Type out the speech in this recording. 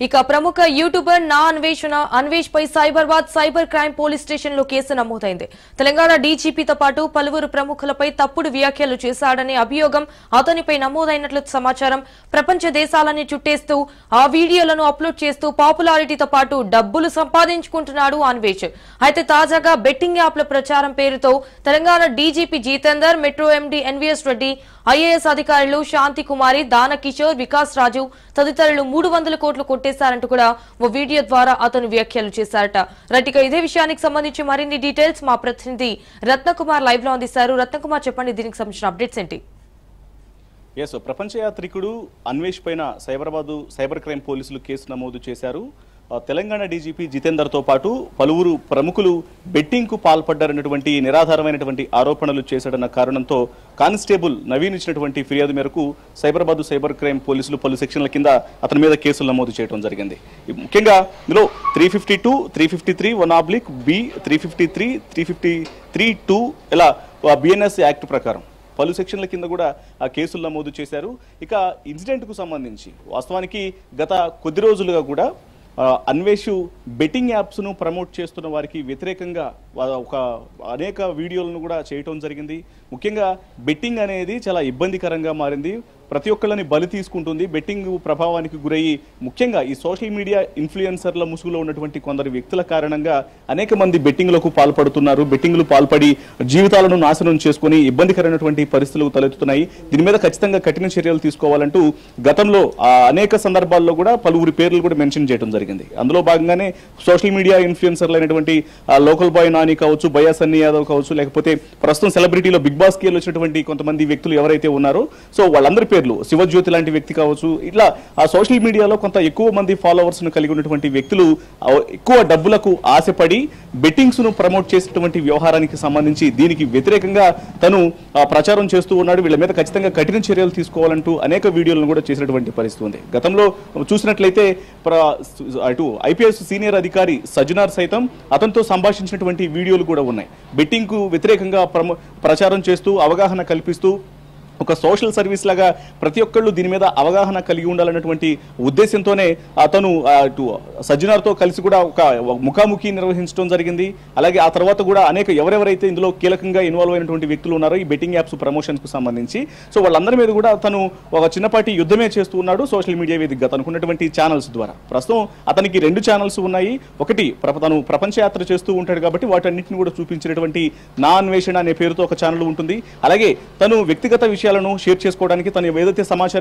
ఇక ప్రముఖ యూట్యూబర్ నా అన్వేషణ అన్వేష్ పై Cyberabad cyber crime police station లో కేసు నమోదైంది. తెలంగాణ డీజీపీతో పాటు పలువురు ప్రముఖులపై తప్పుడు వ్యాఖ్యలు చేశాడనే అభియోగం అతనిపై నమోదైనట్లు సమాచారం. ప్రపంచ దేశాలని చుట్టేస్తూ ఆ వీడియోలను అప్లోడ్ చేస్తూ పాపులారిటీతో పాటు డబ్బులు సంపాదించుకుంటున్నాడు అన్వేష్. అయితే తాజాగా బెట్టింగ్ యాప్ల ప్రచారం పేరుతో Telangana DGP Jitender, metro MD NVS Reddy, IAS అధికారులు శాంతి కుమారి, దాన కిషోర్, వికాస్ రాజు తదితరులు 300 కోట్లు కొట్టేశారంటూ కూడా ఓ వీడియో ద్వారా అతను వ్యాఖ్యలు చేశారట. రైట్, ఇదే విషయానికి సంబంధించి మరిన్ని డీటెయిల్స్ మా ప్రతినిధి రత్నకుమార్ లైవ్ లో అందిస్తారు. రత్నకుమార్, చెప్పండి, దీనికి సంబంధించిన అప్డేట్స్ ఏంటి? ప్రపంచ యాత్రికుడు అన్వేష్ పైన సైబర్ క్రైమ్ పోలీసులు కేసు నమోదు చేశారు. తెలంగాణ డీజీపీ జితేందర్తో పాటు పలువురు ప్రముఖులు బెట్టింగ్ కు పాల్పడ్డారన్నటువంటి నిరాధారమైనటువంటి ఆరోపణలు చేశాడన్న కారణంతో కానిస్టేబుల్ నవీన్ ఇచ్చినటువంటి ఫిర్యాదు మేరకు సైబర్ క్రైమ్ పోలీసులు పలు సెక్షన్ల కింద అతని మీద కేసులు నమోదు చేయడం జరిగింది. ముఖ్యంగా ఇందులో 352, 353, 1/B, 353, 353(2) ఇలా బిఎన్ఎస్ యాక్ట్ ప్రకారం పలు సెక్షన్ల కింద కూడా ఆ కేసులు నమోదు చేశారు. ఇక ఇన్సిడెంట్ కు సంబంధించి వాస్తవానికి గత కొద్ది రోజులుగా కూడా అన్వేష్ బెట్టింగ్ యాప్స్ ను ప్రమోట్ చేస్తున్న వారికి వ్యతిరేకంగా అనేక వీడియోలను కూడా చేయటం జరిగింది. ముఖ్యంగా బెట్టింగ్ అనేది చాలా ఇబ్బందికరంగా మారింది. ప్రతి ఒక్కళ్ళని బలి తీసుకుంటుంది. బెట్టింగ్ ప్రభావానికి గురయ్యి ముఖ్యంగా ఈ సోషల్ మీడియా ఇన్ఫ్లుయెన్సర్ల ముసుగులో ఉన్నటువంటి కొందరు వ్యక్తుల కారణంగా అనేక మంది బెట్టింగ్లకు పాల్పడుతున్నారు. బెట్టింగ్లు పాల్పడి జీవితాలను నాశనం చేసుకుని ఇబ్బందికరమైనటువంటి పరిస్థితులు తలెత్తుతున్నాయి. దీని మీద ఖచ్చితంగా కఠిన చర్యలు తీసుకోవాలంటూ గతంలో అనేక సందర్భాల్లో కూడా పలువురి పేర్లు కూడా మెన్షన్ చేయడం జరిగింది. అందులో భాగంగానే సోషల్ మీడియా ఇన్ఫ్లుయెన్సర్లు అయినటువంటి లోకల్ బాయ్ నాని కావచ్చు, బయ్యా సన్నీ యాదవ్ కావచ్చు, లేకపోతే ప్రస్తుతం సెలబ్రిటీలో బిగ్ బాస్ కి వచ్చినటువంటి కొంతమంది వ్యక్తులు ఎవరైతే ఉన్నారో సో వాళ్ళందరి పేర్లు, శివజ్యోతి లాంటి వ్యక్తి కావచ్చు, ఇట్లా ఆ సోషల్ మీడియాలో కొంత ఎక్కువ మంది ఫాలోవర్స్ ను కలిగి ఉన్నటువంటి వ్యక్తులు ఎక్కువ డబ్బులకు ఆశపడి బెట్టింగ్స్ ను ప్రమోట్ చేసేటువంటి వ్యవహారానికి సంబంధించి దీనికి వ్యతిరేకంగా తను ప్రచారం చేస్తూ ఉన్నాడు. వీళ్ళ మీద ఖచ్చితంగా కఠిన చర్యలు తీసుకోవాలంటూ అనేక వీడియోలను కూడా చేసినటువంటి పరిస్థితి ఉంది. గతంలో చూసినట్లయితే అటు ఐపీఎస్ సీనియర్ అధికారి సజ్జనార్ సైతం అతనితో సంభాషించినటువంటి వీడియోలు కూడా ఉన్నాయి. బెట్టింగ్ కు వ్యతిరేకంగా ప్రచారం చేస్తూ అవగాహన కల్పిస్తూ ఒక సోషల్ సర్వీస్ లాగా ప్రతి ఒక్కళ్ళు దీని మీద అవగాహన కలిగి ఉండాలన్నటువంటి ఉద్దేశంతోనే అతను సజ్జనార్తో కలిసి కూడా ఒక ముఖాముఖి నిర్వహించడం జరిగింది. అలాగే ఆ తర్వాత కూడా ఎవరెవరైతే ఇందులో కీలకంగా ఇన్వాల్వ్ అయినటువంటి వ్యక్తులు ఉన్నారో ఈ బెట్టింగ్ యాప్స్ ప్రమోషన్స్ కు సంబంధించి సో వాళ్ళందరి మీద కూడా తను ఒక చిన్నపాటి యుద్ధమే చేస్తూ ఉన్నాడు సోషల్ మీడియా వేదికగా తనకున్నటువంటి ఛానల్స్ ద్వారా. ప్రస్తుతం అతనికి 2 ఛానల్స్ ఉన్నాయి. ఒకటి తను ప్రపంచ యాత్ర చేస్తూ ఉంటాడు కాబట్టి వాటన్నింటిని కూడా చూపించినటువంటి నా అన్వేషణ అనే పేరుతో ఒక ఛానల్ ఉంటుంది. అలాగే తను వ్యక్తిగత విషయాలను షేర్ చేసుకోవడానికి తను ఏదైతే సమాచారం